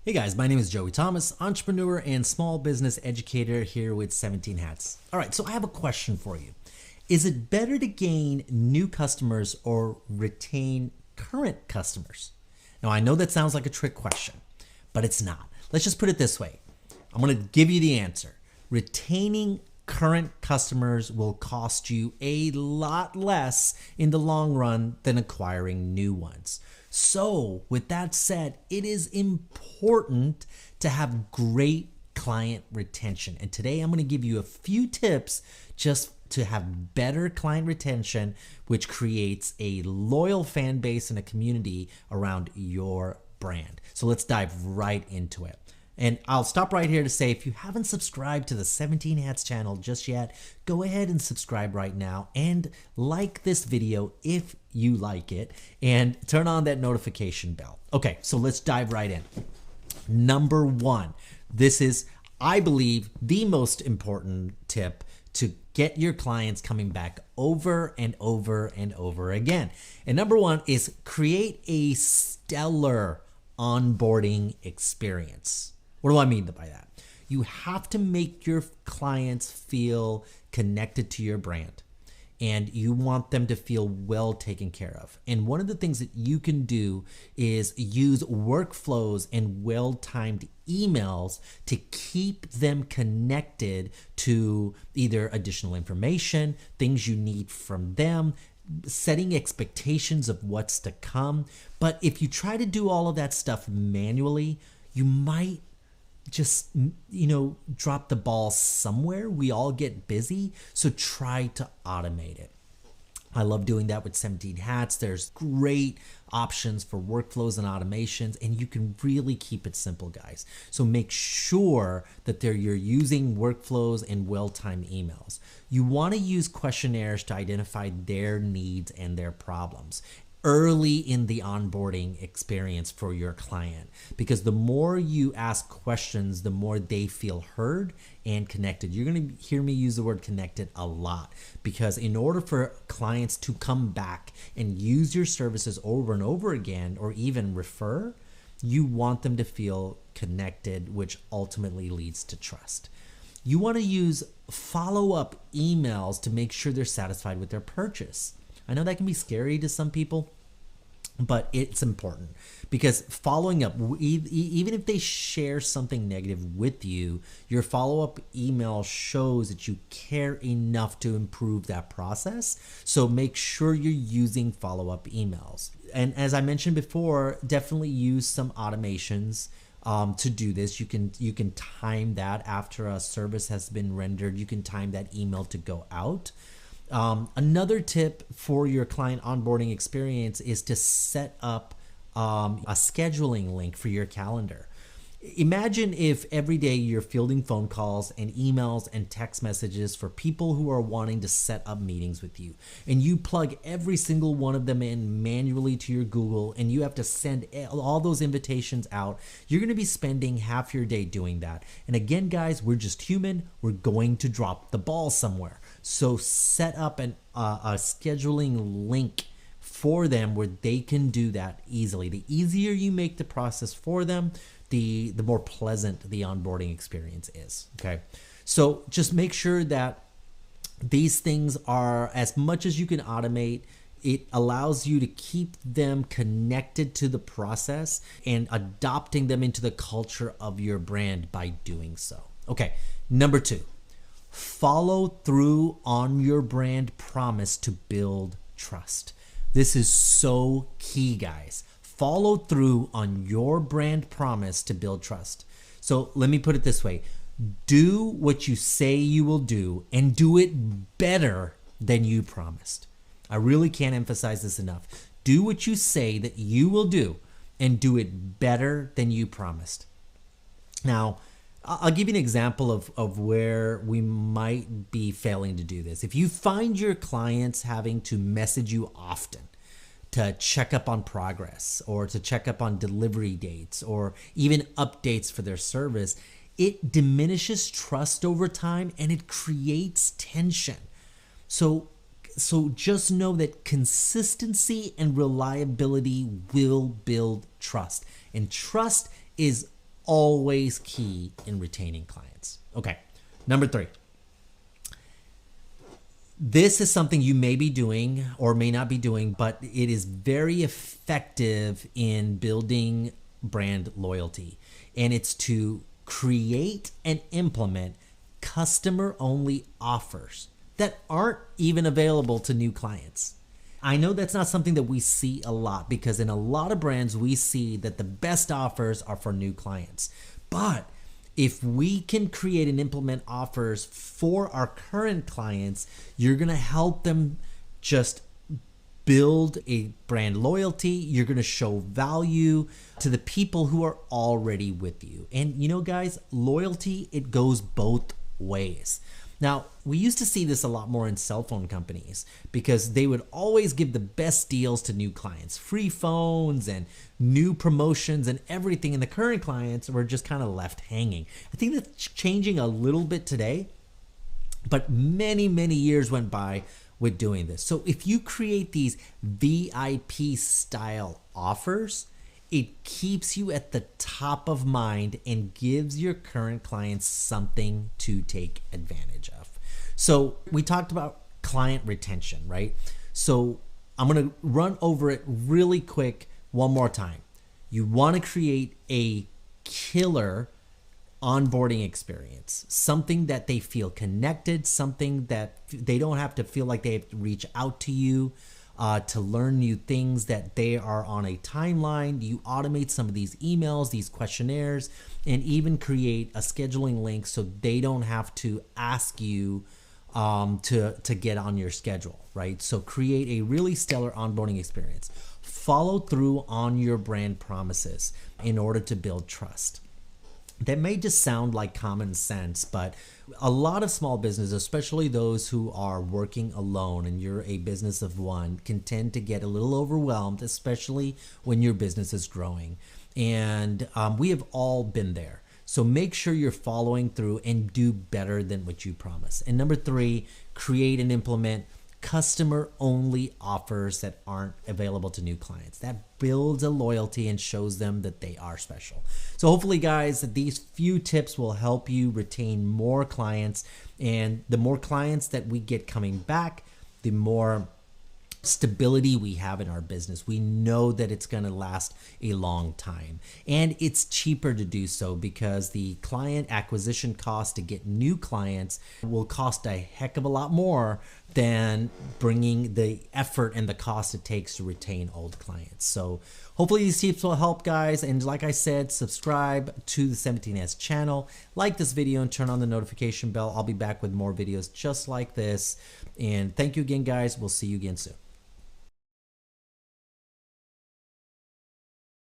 Hey guys, my name is Joey Thomas, entrepreneur and small business educator here with 17 Hats. All right, so I have a question for you. Is it better to gain new customers or retain current customers? Now, I know that sounds like a trick question, but it's not. Let's just put it this way. I'm going to give you the answer. Retaining current customers will cost you a lot less in the long run than acquiring new ones. So, with that said, it is important to have great client retention. And today I'm going to give you a few tips just to have better client retention, which creates a loyal fan base and a community around your brand. So let's dive right into it. And I'll stop right here to say, if you haven't subscribed to the 17 Hats channel just yet, go ahead and subscribe right now and like this video if you like it and turn on that notification bell. Okay, so let's dive right in. Number one, this is, I believe, the most important tip to get your clients coming back over and over and over again. And number one is create a stellar onboarding experience. What do I mean by that? You have to make your clients feel connected to your brand, and you want them to feel well taken care of. And one of the things that you can do is use workflows and well-timed emails to keep them connected to either additional information, things you need from them, setting expectations of what's to come. But if you try to do all of that stuff manually, you might just, drop the ball somewhere. We all get busy, so try to automate it. I love doing that with 17 Hats. There's great options for workflows and automations, and you can really keep it simple, guys. So make sure that you're using workflows and well-timed emails. You want to use questionnaires to identify their needs and their problems early in the onboarding experience for your client, because the more you ask questions, the more they feel heard and connected. You're going to hear me use the word connected a lot, because in order for clients to come back and use your services over and over again, or even refer, you want them to feel connected, which ultimately leads to trust. You want to use follow-up emails to make sure they're satisfied with their purchase. I know that can be scary to some people, but it's important, because following up, even if they share something negative with you, your follow-up email shows that you care enough to improve that process. So make sure you're using follow-up emails. And as I mentioned before, definitely use some automations to do this. You can time that after a service has been rendered. You can time that email to go out. Another tip for your client onboarding experience is to set up a scheduling link for your calendar. Imagine if every day you're fielding phone calls and emails and text messages for people who are wanting to set up meetings with you, and you plug every single one of them in manually to your Google, and you have to send all those invitations out. You're going to be spending half your day doing that. And again, guys, we're just human. We're going to drop the ball somewhere. So set up a scheduling link for them where they can do that easily. The easier you make the process for them, the more pleasant the onboarding experience is. Okay, so just make sure that these things are, as much as you can automate, it allows you to keep them connected to the process and adopting them into the culture of your brand by doing so. Okay, number two, follow through on your brand promise to build trust. This is so key, guys. Follow through on your brand promise to build trust. So let me put it this way. Do what you say you will do, and do it better than you promised. I really can't emphasize this enough. Do what you say that you will do, and do it better than you promised. Now, I'll give you an example of where we might be failing to do this. If you find your clients having to message you often to check up on progress, or to check up on delivery dates, or even updates for their service, it diminishes trust over time and it creates tension. So just know that consistency and reliability will build trust. And trust is always key in retaining clients. Okay, number 3. This is something you may be doing or may not be doing, but it is very effective in building brand loyalty. And it's to create and implement customer-only offers that aren't even available to new clients. I know that's not something that we see a lot, because in a lot of brands we see that the best offers are for new clients. But if we can create and implement offers for our current clients, you're going to help them just build a brand loyalty. You're going to show value to the people who are already with you. And you know, guys, loyalty, it goes both ways. Now, we used to see this a lot more in cell phone companies, because they would always give the best deals to new clients, free phones and new promotions and everything. And the current clients were just kind of left hanging. I think that's changing a little bit today, but many, many years went by with doing this. So if you create these VIP style offers, it keeps you at the top of mind and gives your current clients something to take advantage of. So we talked about client retention, right? So I'm going to run over it really quick one more time. You want to create a killer onboarding experience, something that they feel connected, something that they don't have to feel like they have to reach out to you to learn new things, that they are on a timeline. You automate some of these emails, these questionnaires, and even create a scheduling link so they don't have to ask you to get on your schedule, right? So create a really stellar onboarding experience. Follow through on your brand promises in order to build trust. That may just sound like common sense, but a lot of small businesses, especially those who are working alone and you're a business of one, can tend to get a little overwhelmed, especially when your business is growing. And we have all been there. So make sure you're following through and do better than what you promise. And number 3, create and implement customer-only offers that aren't available to new clients. That builds a loyalty and shows them that they are special. So hopefully, guys, these few tips will help you retain more clients. And the more clients that we get coming back, the more stability we have in our business. We know that it's going to last a long time, and it's cheaper to do so, because the client acquisition cost to get new clients will cost a heck of a lot more than bringing the effort and the cost it takes to retain old clients. So hopefully these tips will help, guys. And like I said, subscribe to the 17S channel, like this video, and turn on the notification bell. I'll be back with more videos just like this. And thank you again, guys. We'll see you again soon.